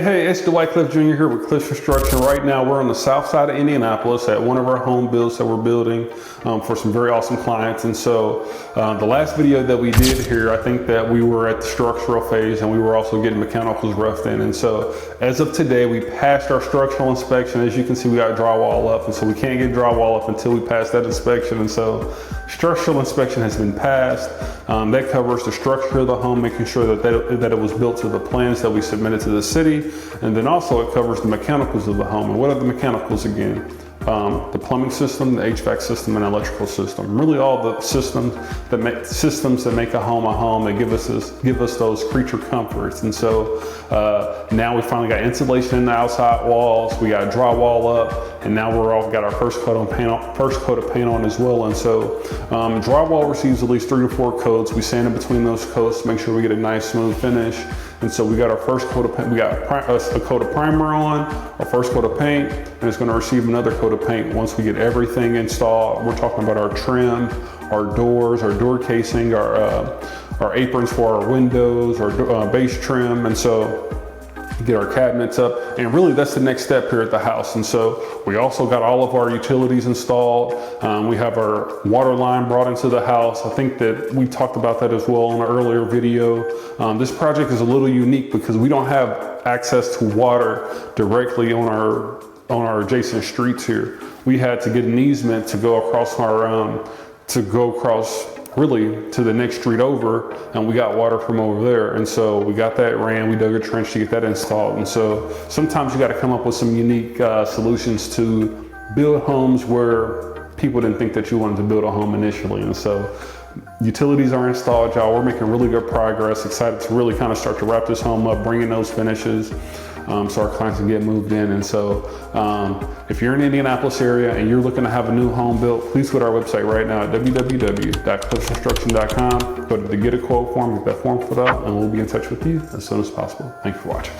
Hey, it's Dwight Cliff Jr. here with Cliff Construction. Right now, we're on the south side of Indianapolis at one of our home builds that we're building for some very awesome clients. And so the last video that we did here, I think that we were at the structural phase and we were also getting mechanicals roughed in. And so as of today, we passed our structural inspection. As you can see, we got drywall up, and so we can't get drywall up until we pass that inspection. And so structural inspection has been passed. That covers the structure of the home, making sure that it was built to the plans that we submitted to the city. And then also it covers the mechanicals of the home. And what are the mechanicals again? The plumbing system, the HVAC system, and electrical system. Really all the systems that make a home, that give us those creature comforts. And so now we finally got insulation in the outside walls, we got drywall up, and now we're all got our first coat of paint on as well. And so drywall receives at least 3 to 4 coats. We sand in between those coats to make sure we get a nice smooth finish. And so we got our first coat of paint, we got a coat of primer on, our first coat of paint, and it's gonna receive another coat of paint once we get everything installed. We're talking about our trim, our doors, our door casing, our aprons for our windows, our base trim, and so get our cabinets up. And really that's the next step here at the house. And so we also got all of our utilities installed. We have our water line brought into the house. I think that we talked about that as well in an earlier video. This project is a little unique because we don't have access to water directly on our adjacent streets here. We had to get an easement to go across really to the next street over, and we got water from over there. And so we got that ran, we dug a trench to get that installed. And so sometimes you got to come up with some unique solutions to build homes where people didn't think that you wanted to build a home initially. And so utilities are installed, y'all. We're making really good progress. Excited to really kind of start to wrap this home up, bring in those finishes so our clients can get moved in. And so if you're in the Indianapolis area and you're looking to have a new home built, please go to our website right now at www.cliffconstruction.com. Go to the Get a Quote form, get that form filled out, and we'll be in touch with you as soon as possible. Thank you for watching.